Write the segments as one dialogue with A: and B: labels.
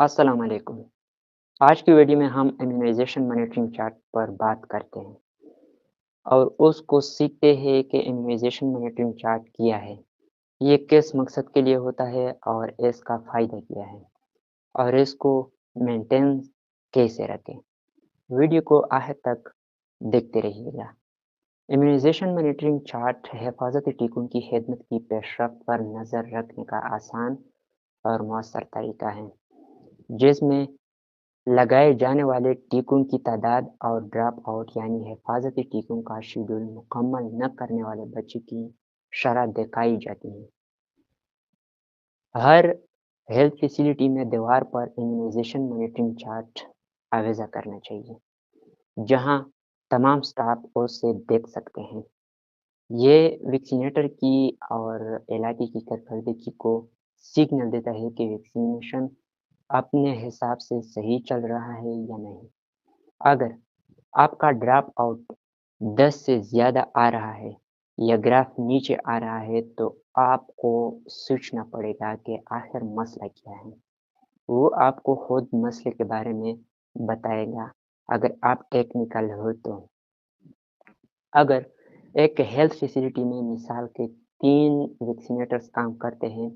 A: अस्सलाम वालेकुम। आज की वीडियो में हम इम्यूनाइज़ेशन मॉनिटरिंग चार्ट पर बात करते हैं और उसको सीखते हैं कि इम्यूनाइज़ेशन मॉनिटरिंग चार्ट क्या है, ये किस मकसद के लिए होता है और इसका फ़ायदा क्या है और इसको मेंटेन कैसे रखें। वीडियो को आखिर तक देखते रहिएगा। इम्यूनाइज़ेशन मॉनिटरिंग चार्ट हिफाज़ती टीकों की खिदमत की पेशरफ्त पर नज़र रखने का आसान और मौसर तरीका है, जिसमें लगाए जाने वाले टीकों की तादाद और ड्रॉप आउट यानी हिफाज़ती टीकों का शेड्यूल मुकम्मल न करने वाले बच्चे की शरह दिखाई जाती है। हर हेल्थ फैसिलिटी में दीवार पर इम्यूनाइज़ेशन मॉनिटरिंग चार्ट आवेज़ा करना चाहिए, जहां तमाम स्टाफ उसे देख सकते हैं। ये वैक्सीनेटर की और इलाके की कारकर्दगी को सिग्नल देता है कि वैक्सीनेशन अपने हिसाब से सही चल रहा है या नहीं। अगर आपका ड्रॉप आउट 10 से ज़्यादा आ रहा है या ग्राफ नीचे आ रहा है तो आपको सोचना पड़ेगा कि आखिर मसला क्या है। वो आपको खुद मसले के बारे में बताएगा अगर आप टेक्निकल हो तो। अगर एक हेल्थ फैसिलिटी में मिसाल के 3 वैक्सीनेटर्स काम करते हैं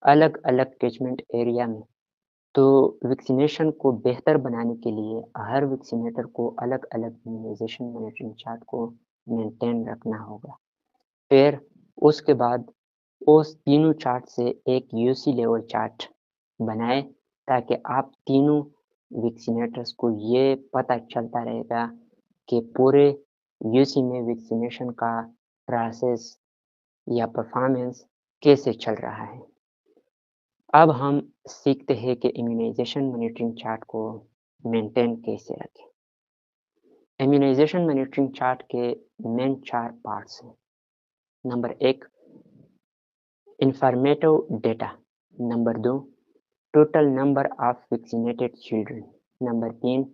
A: अलग-अलग कैचमेंट एरिया में, तो वैक्सीनेशन को बेहतर बनाने के लिए हर वैक्सीनेटर को अलग-अलग इम्यूनाइज़ेशन मॉनिटरिंग चार्ट को मेंटेन रखना होगा। फिर उसके बाद उस तीनों चार्ट से एक यूसी लेवल चार्ट बनाएँ, ताकि आप तीनों वैक्सीनेटर्स को ये पता चलता रहेगा कि पूरे यूसी में वैक्सीनेशन का प्रोसेस या परफॉर्मेंस कैसे चल रहा है। अब हम सीखते हैं कि इम्यूनाइज़ेशन मॉनिटरिंग चार्ट को मेंटेन कैसे रखें। इम्यूनाइज़ेशन मॉनिटरिंग चार्ट के मेन 4 पार्ट्स हैं। Number 1 informative data, number 2 total number of vaccinated children, number 3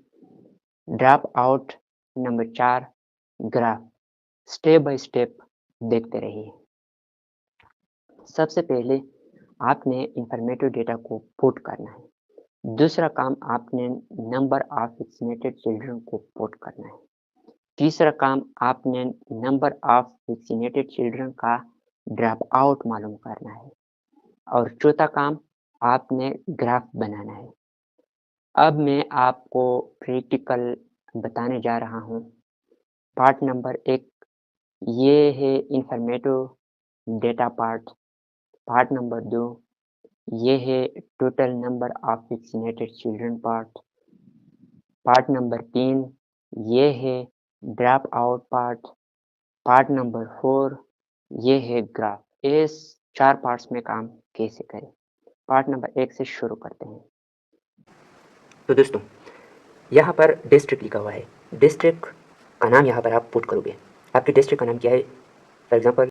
A: drop out, number 4 graph. Step by step देखते रहिए। सबसे पहले आपने इन्फॉर्मेटिव डेटा को पुट करना है। दूसरा काम आपने नंबर ऑफ वैक्सीनेटेड चिल्ड्रन को पुट करना है। तीसरा काम आपने नंबर ऑफ वैक्सीनेटेड चिल्ड्रन का ड्रॉप आउट मालूम करना है और चौथा काम आपने ग्राफ बनाना है। अब मैं आपको प्रैक्टिकल बताने जा रहा हूँ। पार्ट नंबर 1 ये है informative data part. Part number 2 ये है total number of vaccinated children part. Part number 3 ये है drop out part. Part number 4 ये है ग्राफ। इस 4 पार्ट्स में काम कैसे करें? पार्ट नंबर 1 से शुरू करते हैं।
B: तो दोस्तों, यहाँ पर डिस्ट्रिक्ट लिखा हुआ है। डिस्ट्रिक्ट का नाम यहाँ पर आप पुट करोगे। आपके डिस्ट्रिक्ट का नाम क्या है? For example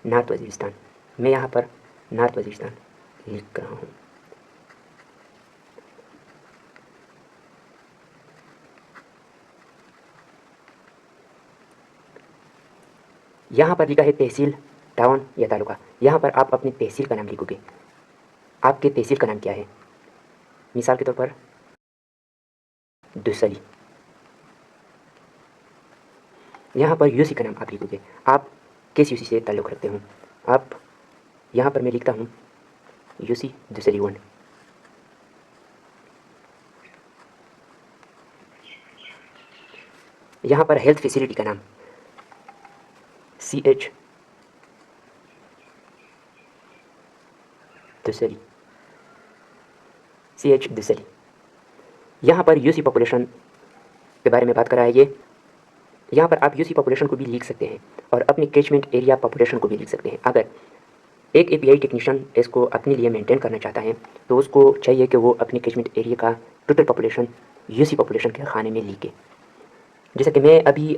B: north Waziristan. मैं यहाँ पर नॉर्थ वजीरिस्तान लिख रहा हूँ। यहाँ पर लिखा है तहसील, टाउन या तालुका। यहाँ पर आप अपनी तहसील का नाम लिखोगे। आपके तहसील का नाम क्या है? मिसाल के तौर पर दुसरी। यहाँ पर यूसी का नाम आप लिखोगे। आप किस यूसी से ताल्लुक़ रखते हो? आप यहाँ पर मैं लिखता हूँ यूसी दुसरी 1। यहाँ पर हेल्थ फैसिलिटी का नाम CH दुसरी, CH दुसरी। यहाँ पर यूसी पॉपुलेशन के बारे में बात कर रहा है ये। यहाँ पर आप यूसी पॉपुलेशन को भी लिख सकते हैं और अपनी कैचमेंट एरिया पॉपुलेशन को भी लिख सकते हैं। अगर एक एपीआई टेक्नीशियन इसको अपने लिए मेंटेन करना चाहता है तो उसको चाहिए कि वो अपनी कैचमेंट एरिया का टोटल पॉपुलेशन यूसी पॉपुलेशन के खाने में लिखे। जैसा कि मैं अभी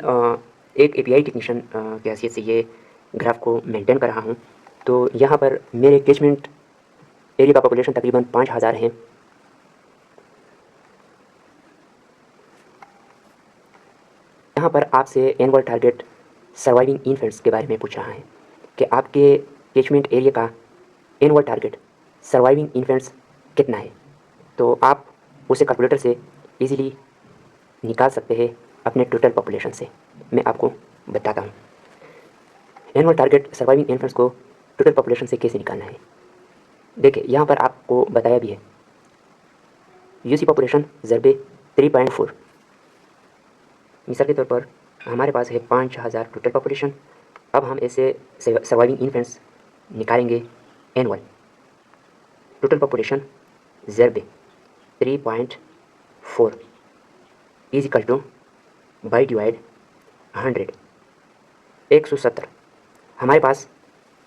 B: एक एपीआई टेक्नीशियन की हैसियत से ये ग्राफ को मेंटेन कर रहा हूँ, तो यहाँ पर मेरे कैचमेंट एरिया का पॉपुलेशन तकरीबन 5000 है। यहाँ पर आपसे एनुअल टारगेट सर्वाइविंग इन्फेंट्स के बारे में पूछ रहा है कि आपके कैचमेंट एरिया का एनुअल टारगेट सर्वाइविंग इन्फेंट्स कितना है। तो आप उसे कैलकुलेटर से इजीली निकाल सकते हैं अपने टोटल पॉपुलेशन से। मैं आपको बताता हूँ एनुअल टारगेट सर्वाइविंग इन्फेंट्स को टोटल पॉपुलेशन से कैसे निकालना है। देखिए यहाँ पर आपको बताया भी है यूसी पॉपुलेशन ज़रबे 3.4। मिसाल के तौर पर हमारे पास है 5000 टोटल पॉपुलेशन। अब हम ऐसे सर्वाइविंग इन्फेंट्स निकालेंगे एनुअल टोटल पॉपुलेशन ज़रबे 3.4 is equal to by divide 100 170। हमारे पास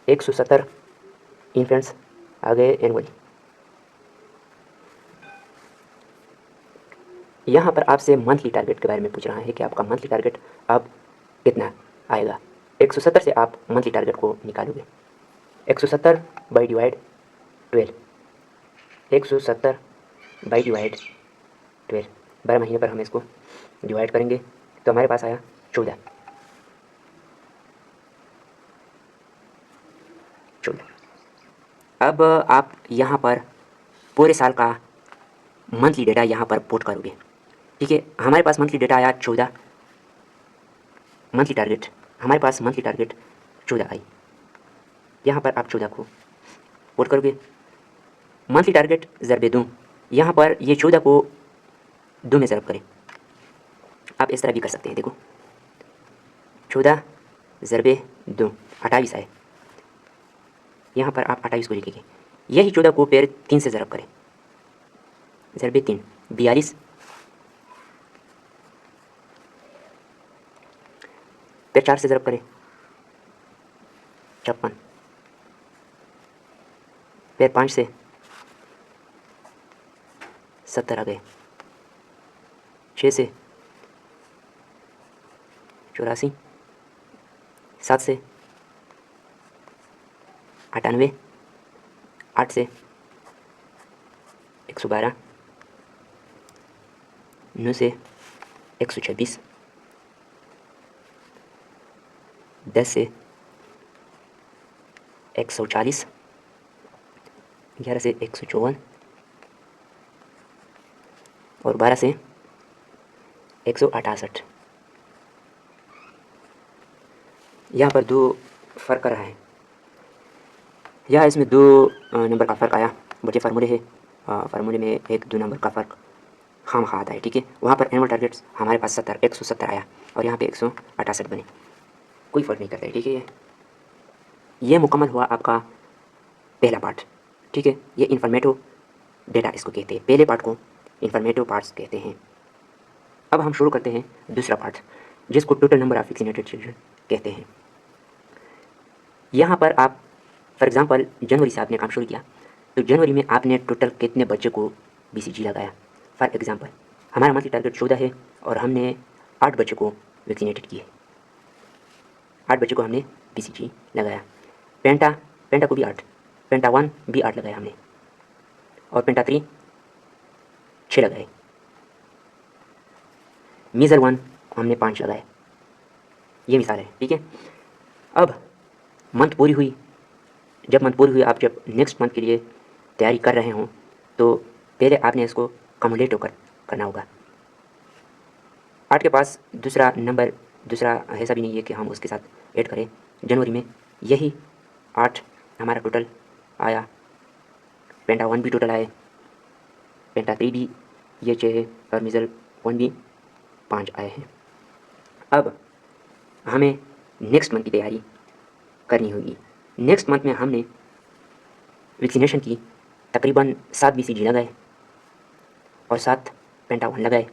B: 170 इन्फेंट्स आ गए एनुअली। यहाँ पर आपसे मंथली टारगेट के बारे में पूछ रहा है कि आपका मंथली टारगेट अब कितना आएगा। 170 से आप मंथली टारगेट को निकालोगे। 170 बाई डिवाइड 12, 170 बाई डिवाइड 12, 12 महीने पर हम इसको डिवाइड करेंगे तो हमारे पास आया 14। अब आप यहाँ पर पूरे साल का मंथली डेटा यहाँ पर पुट करोगे। ठीक है, हमारे पास मंथली डेटा आया 14। मंथली टारगेट हमारे पास मंथली टारगेट 14 आई। यहाँ पर आप 14 को पुट करोगे। मंथली टारगेट ज़रबे 2, यहाँ पर ये 14 को 2 में ज़रब करें। आप इस तरह भी कर सकते हैं। देखो 14 ज़रबे 2 28 आए। यहाँ पर आप 28 को लिखेंगे। यही 14 को फिर 3 से ज़रब करें। ज़रबे 3 42, फिर 4 से ज़रब करें 56, फिर 5 से 70 आ गए, 6 से 84, 7 से 98, 8 से 112, 9 से 126, 10 से 140, 11 से 154 और 12 से 168। यहाँ पर 2 फ़र्क आ रहा है। यहाँ इसमें 2 नंबर का फ़र्क आया, बट ये फार्मूले है। फार्मूले में 1-2 नंबर का फ़र्क खामखा आता है। ठीक है, वहाँ पर एनुअल टारगेट्स हमारे पास 170 आया और यहाँ पे 168 बने। कोई फ़र्क नहीं करता है। ठीक है, ये मुकम्मल हुआ आपका पहला पार्ट। ठीक है, ये इन्फॉर्मेटिव डेटा इसको कहते हैं। पहले पार्ट को इन्फॉर्मेटिव पार्ट्स कहते हैं। अब हम शुरू करते हैं दूसरा पार्ट, जिसको total number of vaccinated children कहते हैं। यहाँ पर आप फॉर एग्जांपल जनवरी से आपने काम शुरू किया, तो जनवरी में आपने टोटल कितने बच्चे को बीसीजी लगाया। फॉर एग्जांपल हमारा मंथली टारगेट 14 है और हमने 8 बच्चों को वैक्सीनेटेड किए, 8 बच्चों को हमने बीसीजी लगाया। पेंटा को भी 8, पेंटा 1 भी 8 लगाया हमने, और पेंटा 3 6 लगाए। मीज़ल 1 हमने 5 लगाए। ये मिसाल है। ठीक है, अब मंथ पूरी हुई। जब मंथ पूरी हुई, आप जब नेक्स्ट मंथ के लिए तैयारी कर रहे हों, तो पहले आपने इसको कम्युलेटिव करना होगा। 8 के पास दूसरा नंबर दूसरा ऐसा भी नहीं है कि हम उसके साथ ऐड करें। जनवरी में यही 8 हमारा टोटल आया। पेंटा 1 भी टोटल आए, पेंटा 3 भी ये 6 है, और मीज़ल 1 भी 5 आए हैं। अब हमें नेक्स्ट मंथ की तैयारी करनी होगी। नेक्स्ट मंथ में हमने वैक्सीनेशन की तकरीबन 7 बीसीजी लगाए और 7 पेंटा 1 लगाए।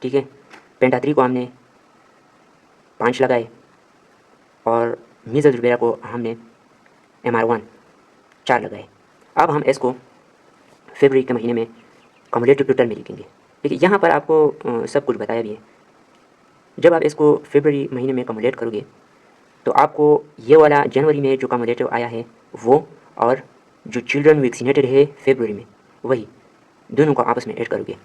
B: ठीक है, पेंटा 3 को हमने 5 लगाए और मीज़ल रुबेला को हमने MR1 4 लगाए। अब हम इसको फरवरी के महीने में कम्युलेटिव टोटल में लिखेंगे। देखिए यहाँ पर आपको सब कुछ बताया भी है। जब आप इसको फरवरी महीने में कम्युलेट करोगे, तो आपको ये वाला जनवरी में जो कम्युलेटिव आया है वो, और जो चिल्ड्रन वैक्सीनेटेड है फरवरी में, वही दोनों को आपस में ऐड करोगे।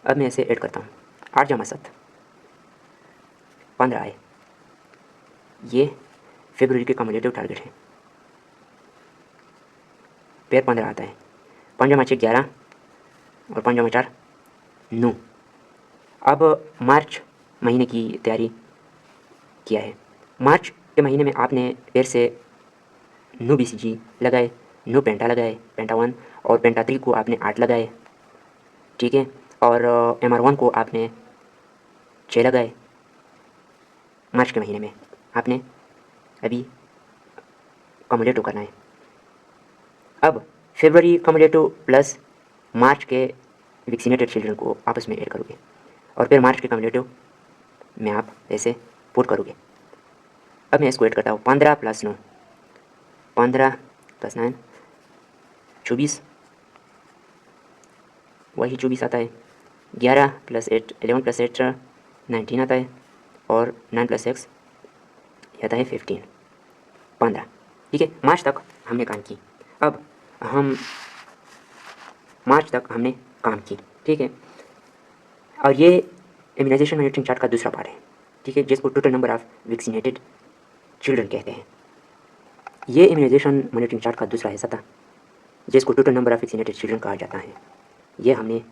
B: अब मैं इसे ऐड करता हूँ। 8 जमा 7 15 आए। ये फरवरी के कम्युलेटिव टारगेट है। फिर 15 आता है। 5 जमा 6 11, और 5 जमा 4 9। अब मार्च महीने की तैयारी किया है। मार्च के महीने में आपने फिर से नो BCG लगाए, नो पेंटा लगाए, पेंटा 1 और पेंटा 3 को आपने 8 लगाए, ठीक है। और MR1 को आपने 6 लगाए। मार्च के महीने में आपने अभी कम्युलेटिव करना है। अब फरवरी कम्युलेटिव प्लस मार्च के वैक्सीनेटेड चिल्ड्रन को आपस में ऐड करोगे और फिर मार्च के कम्युलेटिव में आप ऐसे पुट करोगे। अब मैं इसको ऐड करता हूँ। 15 + 9, 15 + 9 24, वही 24 आता है। 11 + 8 11 + 8 19 आता है और 9 + 6 आता है 15 15, ठीक है। मार्च तक हमने काम की। अब हम मार्च तक हमने काम की, ठीक है। और ये इम्यूनाइजेशन मॉनिटरिंग चार्ट का दूसरा पार्ट है, ठीक है, जिसको total number of vaccinated children कहते हैं। ये इम्यूनाइजेशन मॉनिटरिंग चार्ट का दूसरा हिस्सा था, जिसको total number of vaccinated children कहा जाता है। ये हमने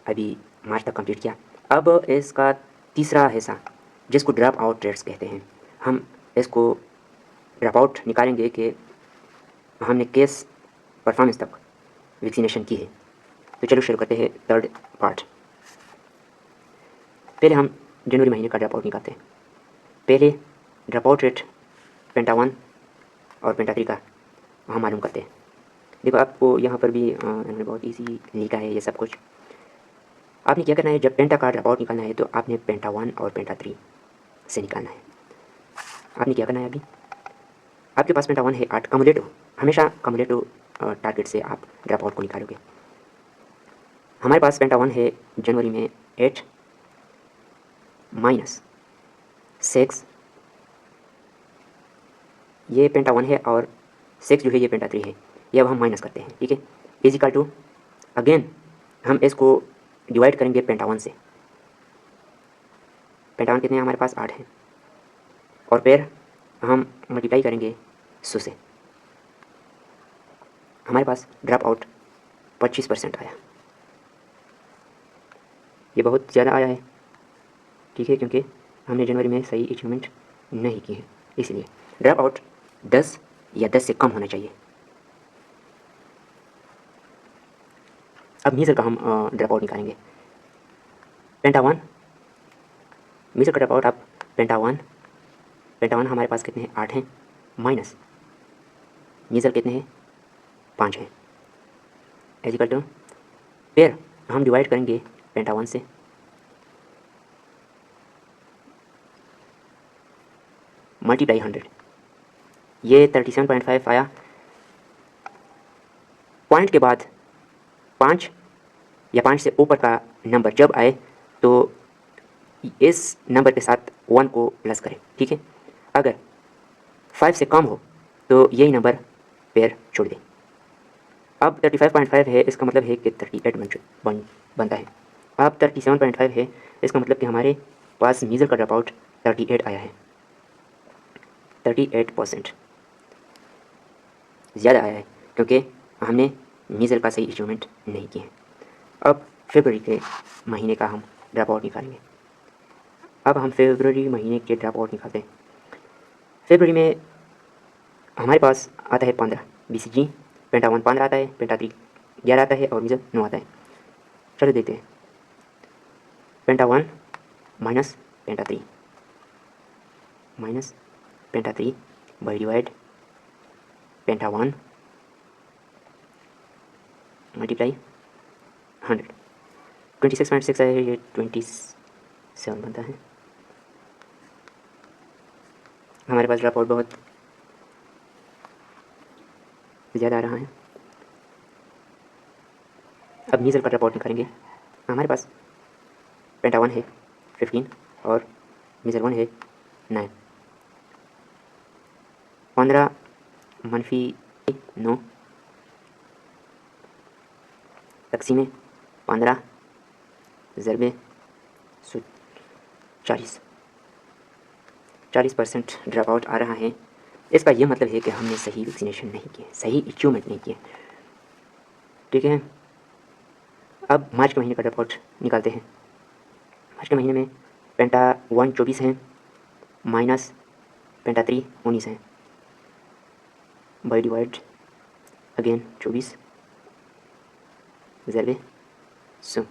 B: अभी मार्च तक कंप्लीट किया। अब इसका तीसरा हिस्सा, जिसको ड्रॉप आउट रेट्स कहते हैं, हम इसको ड्रॉप आउट निकालेंगे कि हमने किस परफॉर्मेंस तक वैक्सीनेशन की है। तो चलो शुरू करते हैं थर्ड पार्ट। पहले हम जनवरी महीने का ड्रॉप आउट निकालते हैं। पहले ड्रॉप आउट रेट पेंटा 1 और पेंटा 3 का हम मालूम करते हैं। देखो, आपको यहाँ पर भी इन्होंने बहुत इजी लिखा है ये सब कुछ। आपने क्या करना है, जब पेंटा का ड्रॉप आउट निकालना है तो आपने पेंटा 1 और पेंटा 3 से निकालना है। आपने क्या करना है, अभी आपके पास पेंटा 1 है 8, कम्युलेटिव, हमेशा कम्युलेटिव टारगेट से आप ड्रॉप आउट को निकालोगे। हमारे पास पेंटा 1 है जनवरी में 8 - 6, ये पेंटा 1 है और 6 जो है ये पेंटा 3 है। ये अब हम माइनस करते हैं, ठीक है। इजिकल टू, अगेन हम इसको डिवाइड करेंगे पेंटा 1 से। पेंटा 1 कितने हैं हमारे पास, 8 है, और फिर हम मल्टीप्लाई करेंगे 100 से। हमारे पास ड्रॉप आउट 25% आया। ये बहुत ज़्यादा आया है, ठीक है, क्योंकि हमने जनवरी में सही अचीवमेंट नहीं की है, इसलिए ड्रॉप आउट 10 या 10 से कम होना चाहिए। अब मीज़ल का हम ड्रॉप आउट निकालेंगे। पेंटा 1, मीज़ल का ड्रॉप आउट, आप पेंटा 1 हमारे पास कितने हैं, 8 हैं, माइनस मीज़ल कितने हैं, 5 हैं, इक्वल टू, फिर हम डिवाइड करेंगे पेंटा 1 से, मल्टीप्लाई 100, ये 37.5 आया। पॉइंट के बाद 5 या 5 से ऊपर का नंबर जब आए तो इस नंबर के साथ 1 को प्लस करें, ठीक है। अगर 5 से कम हो तो यही नंबर पेयर छोड़ दें। अब 35.5 है, इसका मतलब है कि 38 बनता है। अब 37.5 है, इसका मतलब कि हमारे पास मीज़ल का ड्रॉप आउट 38 आया है, 38% ज़्यादा आया है, क्योंकि हमने मीज़ल का सही अचीवमेंट नहीं किया है। अब फरवरी के महीने का हम ड्रॉप आउट निकालेंगे। अब हम फरवरी महीने के ड्रॉप आउट निकालते हैं। फरवरी में हमारे पास आता है 15 BCG, पेंटा 1 15 आता है, पेंटा 3 11 आता है और मीज़ल 9 आता है। चलो देखते हैं। पेंटा 1 minus penta 3 minus penta 3 by divide penta 1 multiply 100, 26.6 है, ये 27 बनता है। हमारे पास ड्रॉप आउट बहुत ज़्यादा आ रहा है। अब मीज़ल का ड्रॉप आउट निकालेंगे। हमारे पास पेंटा 1 है 15 और मीज़ल 1 है 9, 15 - 9 तकसीम 15 ज़रबे 40% ड्रॉप आउट आ रहा है। इसका यह मतलब है कि हमने सही वैक्सीनेशन नहीं किया, सही अचीवमेंट नहीं किया, ठीक है। अब मार्च के महीने का ड्रॉप आउट निकालते हैं। मार्च के महीने में पेंटा 1 24 हैं, माइनस पेंटा 3 19 हैं, बाई डिवाइड अगेन 24 ज़रबे 100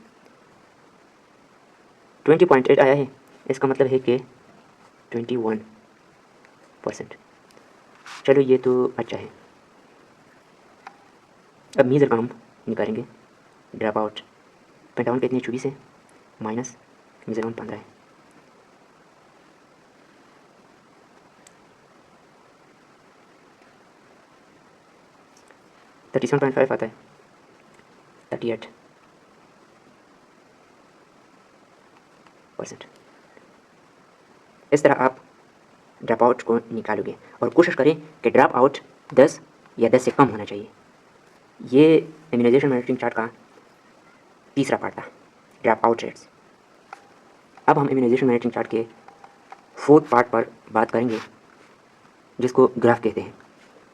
B: 20.8 आया है। इसका मतलब है कि 21%। चलो ये तो अच्छा है। अब मीज़र का हम निकालेंगे। ड्रॉप आउट पेंटा 1 कितने 24 है, माइनस मीज़र 1 15 है। थर्टी 7.5 आता है, 38%। इस तरह आप ड्रॉप आउट को निकालोगे और कोशिश करें कि ड्रॉप आउट 10 या 10 से कम होना चाहिए। ये इम्यूनाइजेशन मॉनिटरिंग चार्ट का तीसरा पार्ट था, ड्रॉप आउट रेट्स। अब हम इम्यूनाइजेशन मॉनिटरिंग चार्ट के फोर्थ पार्ट पर बात करेंगे, जिसको ग्राफ कहते हैं।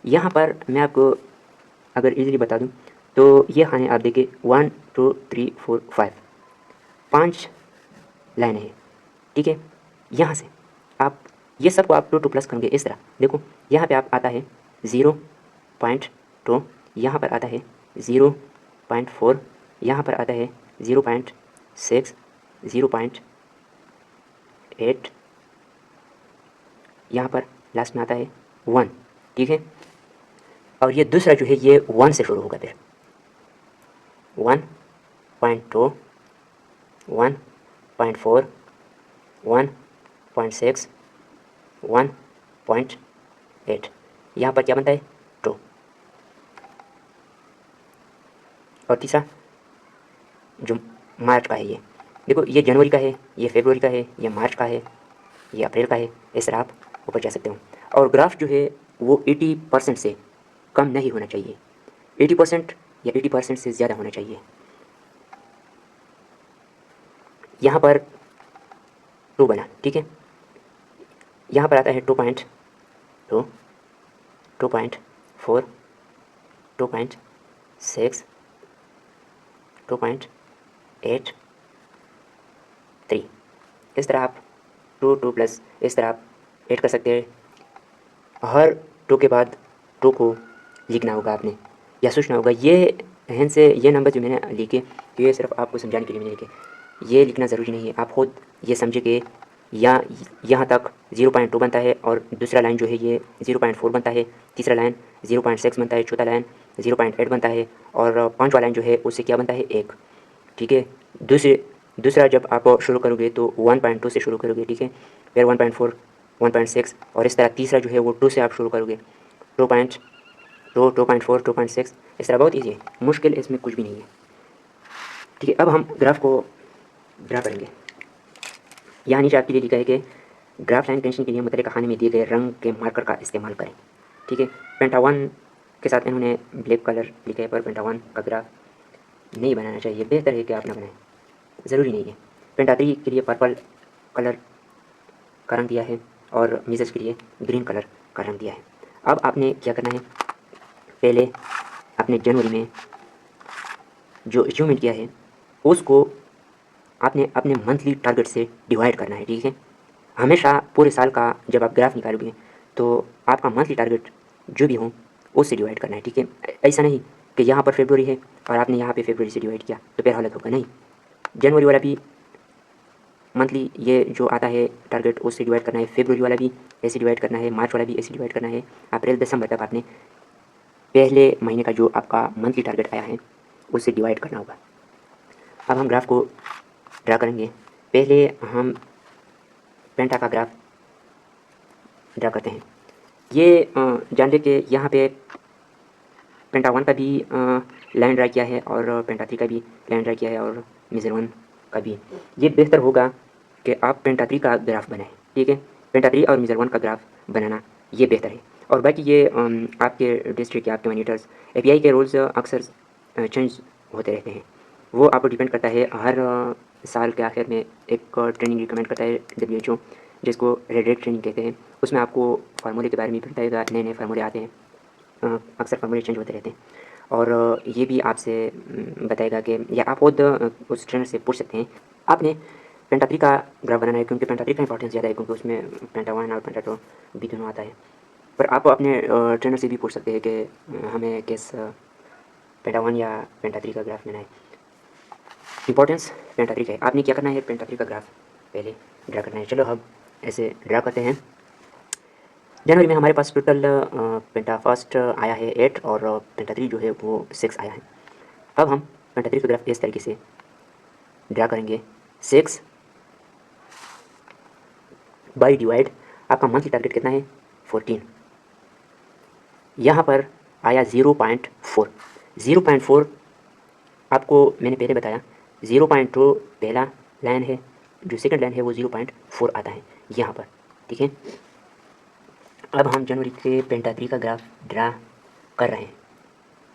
B: यहाँ पर मैं आपको अगर इजीली बता दूँ तो ये खाने आप देखिए 1 2 3 4 5 5 लाइनें हैं, ठीक है। यहाँ से आप ये सबको आप 2 प्लस करेंगे इस तरह। देखो यहाँ पे आप आता है 0.2, यहाँ पर आता है 0.4, यहाँ पर आता है 0.6, 0.8, यहाँ पर लास्ट में आता है 1, ठीक है। और ये दूसरा जो है ये 1 से शुरू होगा, फिर 1.2, 1.4, 1.6, 1.8, यहाँ पर क्या बनता है 2। और तीसरा जो मार्च का है, ये देखो ये जनवरी का है, ये फरवरी का है, ये मार्च का है, ये अप्रैल का है। इस तरह आप ऊपर जा सकते हो। और ग्राफ जो है वो 80% से कम नहीं होना चाहिए, 80% या 80% से ज़्यादा होना चाहिए। यहाँ पर 2 बना, ठीक है। यहाँ पर आता है 2.2, 2.4, 2.6, 2.8, 3। इस तरह आप 2 प्लस इस तरह आप ऐड कर सकते हैं। हर 2 के बाद 2 को लिखना होगा आपने या सोचना होगा। ये हन से ये नंबर जो मैंने लिखे तो ये सिर्फ आपको समझाने के लिए मैंने लिखे, ये लिखना ज़रूरी नहीं है। आप खुद ये समझे कि या यहाँ तक 0.2 बनता है और दूसरा लाइन जो है ये 0.4 बनता है, तीसरा लाइन 0.6 बनता है, चौथा लाइन 0.8 बनता है और पाँचवा लाइन जो है उससे क्या बनता है 1, ठीक है। दूसरा जब आप शुरू करोगे तो 1.2 से शुरू करोगे, ठीक है। फिर 1.4, 1.6 और इस तरह तीसरा जो है वो 2 से आप शुरू करोगे, 2.2, 2.4, 2.6। इस तरह बहुत ईजी है, मुश्किल इसमें कुछ भी नहीं है, ठीक है। अब हम ग्राफ को ड्रा करेंगे। यहाँ नीचे आपके लिए लिखा है कि ग्राफ लाइन टेंशन के लिए मुतल्लिक़ खाने में दिए गए रंग के मार्कर का इस्तेमाल करें, ठीक है। पेंटावन के साथ इन्होंने ब्लैक कलर लिखा है, पर पेंटावन का ग्राफ नहीं बनाना चाहिए, बेहतर है कि आप ना बनाएं, ज़रूरी नहीं है। पेंटा 3 के लिए पर्पल कलर का रंग दिया है और मीज़ल्स के लिए ग्रीन कलर का रंग दिया है। अब आपने क्या करना है, पहले आपने जनवरी में जो अचीवमेंट किया है उसको आपने अपने मंथली टारगेट से डिवाइड करना है, ठीक है। हमेशा पूरे साल का जब आप ग्राफ निकालोगे तो आपका मंथली टारगेट जो भी हो उससे डिवाइड करना है, ठीक है। ऐसा नहीं कि यहाँ पर फरवरी है और आपने यहाँ पे फरवरी से डिवाइड किया तो फिर हालत होगा, नहीं। जनवरी वाला भी मंथली ये जो आता है टारगेट उससे डिवाइड करना है, फरवरी वाला भी ऐसे डिवाइड करना है, मार्च वाला भी ऐसे डिवाइड करना है, अप्रैल दिसंबर तक आपने पहले महीने का जो आपका मंथली टारगेट आया है उससे डिवाइड करना होगा। अब हम ग्राफ को ड्रा करेंगे। पहले हम पेंटा का ग्राफ ड्रा करते हैं। ये जान लें कि यहाँ पे पेंटा 1 का भी लाइन ड्रा किया है और पेंटा 3 का भी लाइन ड्रा किया है और मीज़र 1 का भी। ये बेहतर होगा कि आप पेंटा 3 का ग्राफ बनाएं, ठीक है। पेंटा 3 और मीज़र 1 का ग्राफ बनाना ये बेहतर है। और बाकी ये आपके डिस्ट्रिक्ट या आपके मॉनिटर्स एपीआई के रूल्स अक्सर चेंज होते रहते हैं, वो आप डिपेंड करता है। हर साल के आखिर में एक ट्रेनिंग रिकमेंड करता है WHO, जिसको रेड ट्रेनिंग कहते हैं। उसमें आपको फार्मूले के बारे में भी बताएगा, नए नए फार्मूले आते हैं, अक्सर फार्मूले चेंज होते रहते हैं। और ये भी आपसे बताएगा कि या आप खुद उस ट्रेनर से पूछ सकते हैं। आपने पेंटा 3 का ग्राफ बनाना है क्योंकि पेंटा 3 का इंपॉर्टेंस ज़्यादा है क्योंकि उसमें पेंटा 1 और पेंटा 2 भी दोनों आता है। पर आप अपने ट्रेनर से भी पूछ सकते हैं कि हमें किस पेंटा 1 या पेंटा 3 का ग्राफ लेना है। इंपॉर्टेंस पेंटा 3 का है। आपने क्या करना है, पेंटा 3 का ग्राफ पहले ड्रा करना है। चलो अब ऐसे ड्रा करते हैं। जनवरी में हमारे पास टोटल पेंटा फर्स्ट आया है 8 और पेंटा 3 जो है वो 6 आया है। अब हम पेंटा 3 का ग्राफ इस तरीके से ड्रा करेंगे। 6 बाई डिवाइड आपका मंथली टारगेट कितना है 14। यहाँ पर आया 0.4। 0.4 आपको मैंने पहले बताया। 0.2 पहला लाइन है, जो सेकंड लाइन है वो 0.4 आता है यहाँ पर, ठीक है। अब हम जनवरी के पेंटा 3 का ग्राफ ड्रा कर रहे हैं।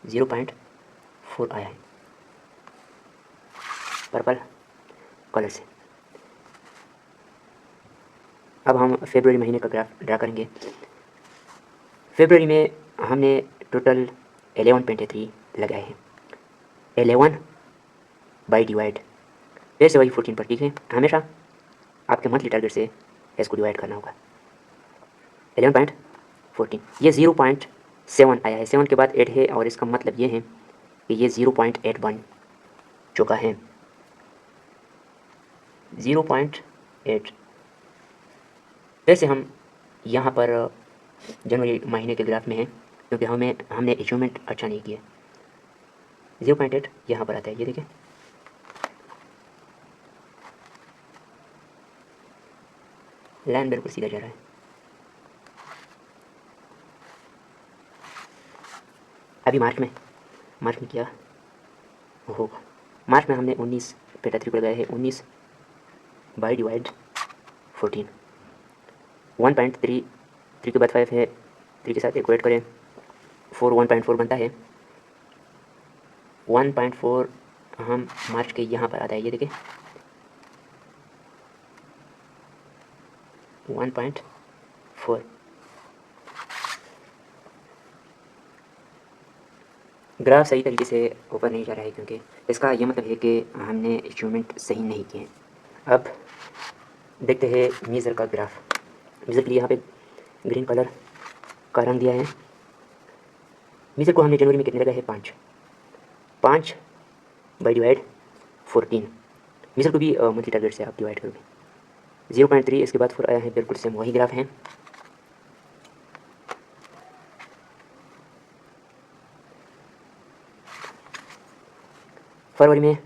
B: 0.4 आया है पर्पल कलर से। अब हम फरवरी महीने का ग्राफ ड्रा करेंगे। फरवरी में हमने टोटल 11.3 लगाए हैं। 11 बाई डिवाइड फिर से वही 14 पर, ठीक है। हमेशा आपके मंथली टारगेट से इसको डिवाइड करना होगा। 11.14 ये 0.7 आया है। 7 के बाद 8 है और इसका मतलब ये है कि ये 0.8 बन चुका है। 0.8 फिर से हम यहाँ पर जनवरी महीने के ग्राफ में है क्योंकि हमने अचीवमेंट अच्छा नहीं किया। 0.8 यहाँ पर आता है, ये देखिए। लाइन बिल्कुल सीधा जा रहा है। अभी मार्च में क्या होगा। मार्च में हमने 19 पेटा 3 को लगाया है। 19 बाई डिवाइड 14। 1.3 3 के बाद 5 है, 3 के साथ इक्वेट करें 4 1.4 बनता है। 1.4 हम मार्च के यहाँ पर आता है, ये देखिए 1.4। ग्राफ सही तरीके से ऊपर नहीं जा रहा है क्योंकि इसका यह मतलब है कि हमने अचीवमेंट सही नहीं किए। अब देखते हैं मीज़र का ग्राफ। मीज़र के लिए यहाँ पे ग्रीन कलर का रंग दिया है। मीज़र को हमने जनवरी में कितने लगाए हैं 5 बाई डिवाइड 14। मीज़र को भी मंथली टारगेट से आप डिवाइड करोगे। 0.3 इसके बाद 4 आया है, बिल्कुल सेम वही ग्राफ है। फरवरी में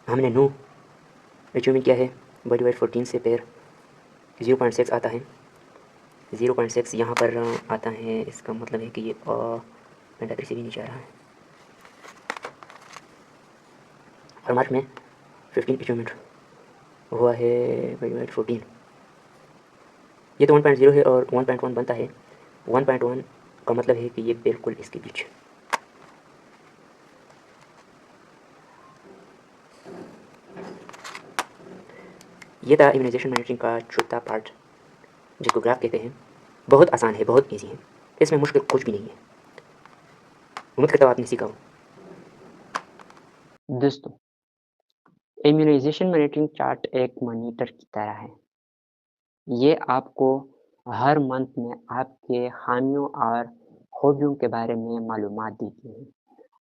B: हमने 9 अचीवमेंट किया है बाई डिवाइड 14 से, फिर 0.6 आता है। 0.6 यहाँ पर आता है, इसका मतलब है कि ये पेंटा 3 से भी नीचे आ रहा है। और मार्च में 15 अचीवमेंट हुआ है बाई डिवाइड 14। ये तो 1.0 है और 1.1 बनता है। 1.1 का मतलब है कि ये बिल्कुल इसके बीच। ये था इम्यूनाइजेशन मॉनिटरिंग का चौथा पार्ट, जिसको ग्राफ कहते हैं। बहुत आसान है, बहुत ईजी है, इसमें मुश्किल कुछ भी नहीं है। उम्मीद करता हूँ आपने सीखा हो।
A: दोस्तों, इम्यूनाइजेशन मॉनिटरिंग चार्ट एक मॉनिटर की तरह है। ये आपको हर मंथ में आपके खामियों और खूबियों के बारे में मालूमात देती है।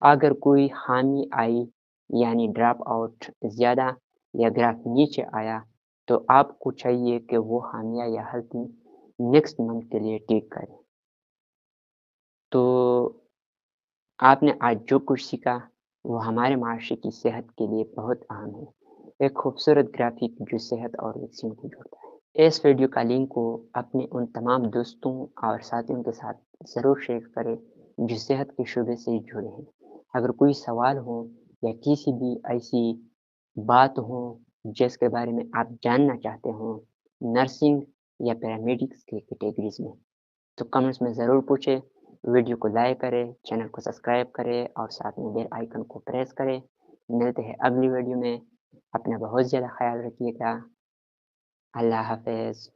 A: अगर कोई खामी आई यानी ड्रॉप आउट ज़्यादा या ग्राफ नीचे आया, तो आपको चाहिए कि वो खामियां या गलती नेक्स्ट मंथ के लिए ठीक करें। तो आपने आज जो कुछ सीखा वो हमारे माशरे की सेहत के लिए बहुत अहम है। एक खूबसूरत ग्राफिक जो सेहत और वैक्सीन को जोड़ता है। इस वीडियो का लिंक को अपने उन तमाम दोस्तों और साथियों के साथ ज़रूर शेयर करें जो सेहत के शोबे से जुड़े हैं। अगर कोई सवाल हो या किसी भी ऐसी बात हो जिसके बारे में आप जानना चाहते हो नर्सिंग या पैरामेडिक्स के कैटेगरीज में, तो कमेंट्स में ज़रूर पूछें। वीडियो को लाइक करें, चैनल को सब्सक्राइब करें और साथ में बेल आइकन को प्रेस करें। मिलते हैं अगली वीडियो में। अपना बहुत ज़्यादा ख्याल रखिएगा। अल्लाह हाफ़िज़।